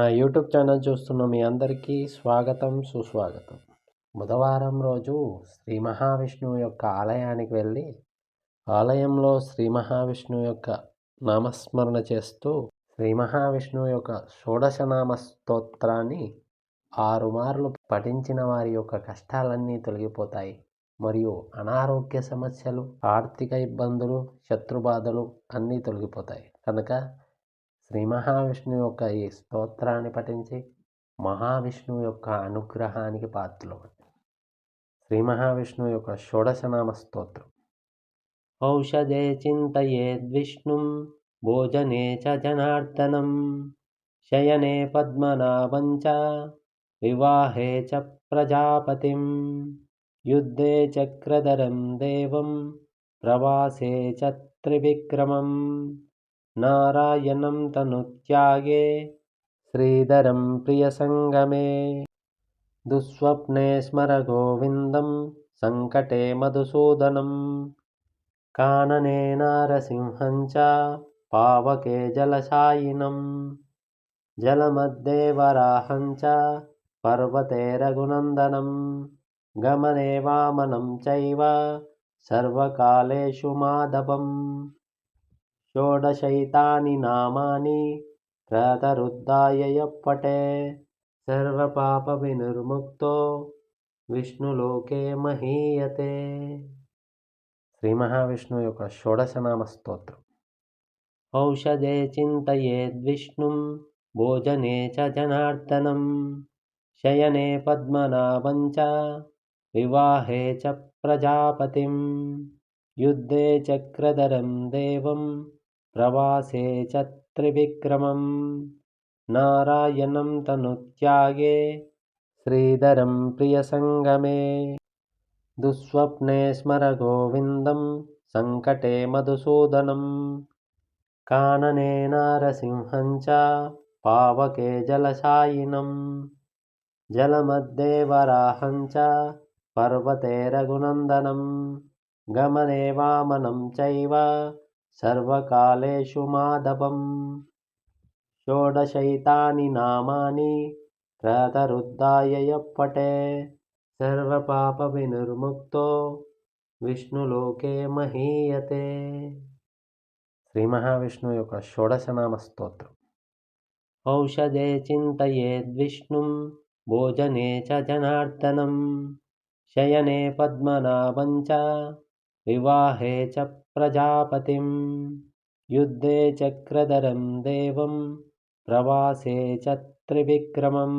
నా YouTube channel చూస్తున్న మీ అందరికీ స్వాగతం, సుస్వాగతం. బుధవారం రోజు శ్రీ మహావిష్ణువు యొక్క ఆలయానికి వెళ్ళి, ఆలయంలో శ్రీ మహావిష్ణువు యొక్క నామస్మరణ చేస్తూ, శ్రీ మహావిష్ణువు యొక్క షోడశనామ స్తోత్రాన్ని 6 మార్లు పఠించిన వారి యొక్క కష్టాలన్నీ తొలగిపోతాయి. మరియు అనారోగ్య సమస్యలు, ఆర్థిక ఇబ్బందులు, శత్రుబాధలు అన్నీ తొలగిపోతాయి. కనుక శ్రీ మహావిష్ణువు యొక్క ఈ స్తోత్రాన్ని పఠించి మహావిష్ణువు యొక్క అనుగ్రహానికి పాత్రలవ్వండి. శ్రీ మహావిష్ణువు యొక్క షోడశనామ స్తోత్రం. ఔషధే చింతయేద్విష్ణుం భోజనే చ జనార్దనం శయనే పద్మనాభం చ వివాహే చ ప్రజాపతిం యుద్ధే చక్రధరం దేవం ప్రవాసే చ త్రివిక్రమం నారాయణం తనుత్యాగే శ్రీధరం ప్రియసంగమే దుస్వప్నే స్మర గోవిందం సంకటే మధుసూదనం కాననే నారసింహం చ పావకే జలశాయినం జలమధ్యే వరాహం చ పర్వతే రఘునందనం గమనే వామనం చైవ సర్వకాలేషు మాధవం షోడశైతాని నామాని ప్రాతరుద్ధాయ యప్పటే సర్వపాప వినిర్ముక్తో విష్ణులోకే మహీయతే. శ్రీ మహావిష్ణువు యొక్క షోడశనామ స్తోత్రం. ఔషధే చింతయేద్విష్ణుం భోజనే చ జనార్దనం శయనే పద్మనాభం చ వివాహే చ ప్రజాపతిం యుద్ధే చక్రధరం దేవం ప్రవాసే చ త్రివిక్రమం నారాయణం తనుత్యాగే శ్రీధరం ప్రియసంగమే దుస్వప్నే స్మర గోవిందం సంకటే మధుసూదనం కాననే నారసింహం చ పావకే జలశాయినం జలమధ్యే వరాహం చ పర్వతే రఘునందనం గమనే వామనం చైవ సర్వకాలేషు మాధవం షోడశైతాని నామాని ప్రాతరుద్ధాయ యప్పటే సర్వపాప వినిర్ముక్తో విష్ణులోకే మహీయతే. శ్రీ మహావిష్ణువు యొక్క షోడశనామ స్తోత్రం. ఔషధే చింతయేద్విష్ణుం భోజనే చ జనార్దనం శయనే పద్మనాభం చ వివాహే చ ప్రజాపతిం యుద్ధే చక్రధరం దేవం ప్రవాసే చ త్రివిక్రమం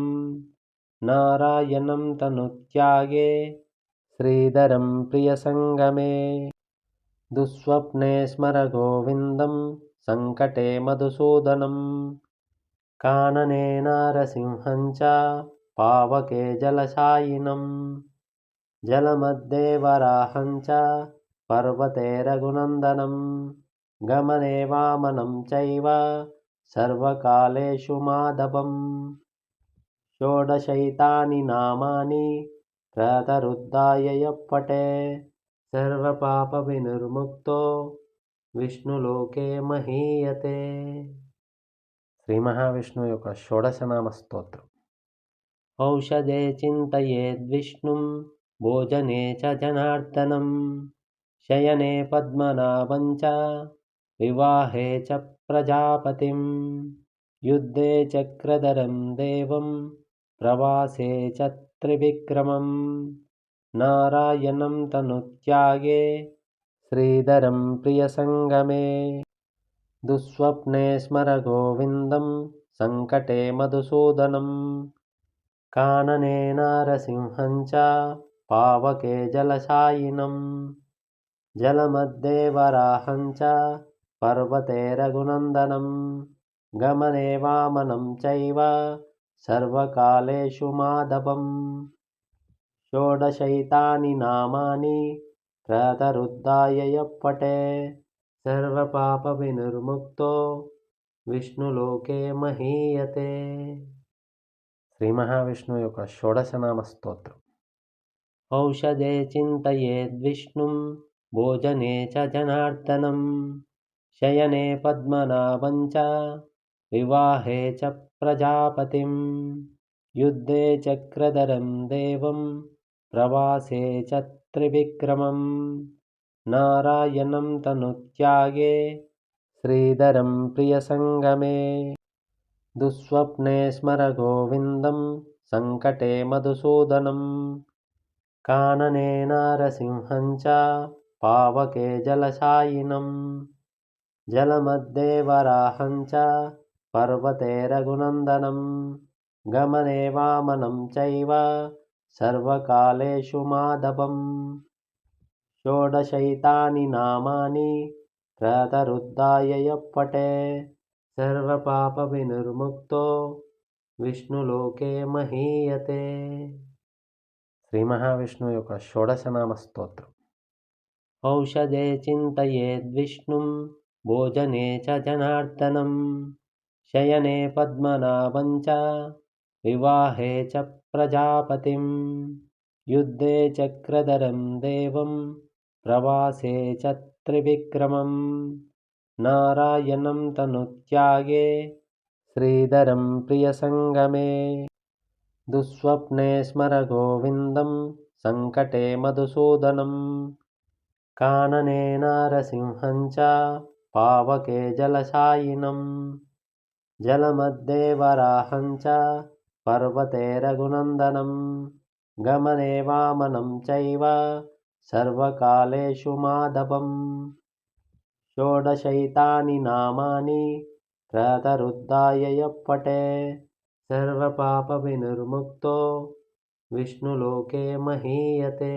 నారాయణం తనుత్యాగే శ్రీధరం ప్రియసంగమే దుస్వప్నే స్మర గోవిందం సంకటే మధుసూదనం కాననే నారసింహం చ పావకే జలశాయినం జలమధ్యే వరాహం చ పర్వతే రఘునందనం గమనే వామనం చైవ సర్వకాలేషు మాధవం షోడశైతాని నామాని ప్రాతరుద్ధాయ యప్పటే సర్వపాప వినిర్ముక్తో విష్ణులోకే మహీయతే. శ్రీ మహావిష్ణువు యొక్క షోడశనామ స్తోత్రం. ఔషధే చింతయేద్విష్ణుం భోజనే చ జనార్దనం శయనే పద్మనాభం చ వివాహే చ ప్రజాపతిం యుద్ధే చక్రధరం దేవం ప్రవాసే చ త్రివిక్రమం నారాయణం తనుత్యాగే శ్రీధరం ప్రియసంగమే దుస్వప్నే స్మర గోవిందం సంకటే మధుసూదనం కాననే నారసింహం చ పావకే జలశాయినం జలమధ్యే వరాహం చ పర్వతే రఘునందనం గమనే వామనం చైవ సర్వకాలేషు మాధవం షోడశైతాని నామాని ప్రాతరుద్ధాయ యప్పటే సర్వపాప వినిర్ముక్తో విష్ణులోకే మహీయతే. శ్రీ మహావిష్ణువు యొక్క షోడశనామ స్తోత్రం. ఔషధే చింతయేద్విష్ణుం భోజనే చ జనార్దనం శయనే పద్మనాభం చ వివాహే చ प्रजापतिं युद्धे चक्रधरं देवं प्रवासे च त्रिविक्रमं नारायणं तनुत्यागे श्रीधरं प्रियसङ्गमे दुःस्वप्ने स्मर गोविन्दं सङ्कटे मधुसूदनं कानने नारसिंहं च पावके जलशायिनं जलमध्ये वराहं च पर्वते रघुनन्दनं गमने वामनं चैव सर्वकालेषु माधवम् षोडशैतानि नामानि प्रातरुद्धाय यः पठे सर्वपापविनिर्मुक्तो విష్ణులోకే మహీయతే. శ్రీ మహావిష్ణువు యొక్క షోడశనామ స్తోత్రం. ఔషధే చింతయేద్విష్ణుం భోజనే చ జనార్దనం శయనే పద్మనాభం చ వివాహే చ ప్రజాపతిం యుద్ధే చక్రధరం దేవం ప్రవాసే చ త్రివిక్రమం నారాయణం తనుత్యాగే श्रीधरं प्रियसङ्गमे दुःस्वप्ने स्मर गोविन्दं सङ्कटे मधुसूदनं कानने नारसिंहं च पावके जलशायिनं जलमध्ये वराहं च पर्वते रघुनन्दनं गमने वामनं चैव सर्वकालेषु माधवम् षोडशैतानि नामानि प्रातरुद्धाय यः पठे सर्वपापविनिर्मुक्तो विष्णुलोके महीयते.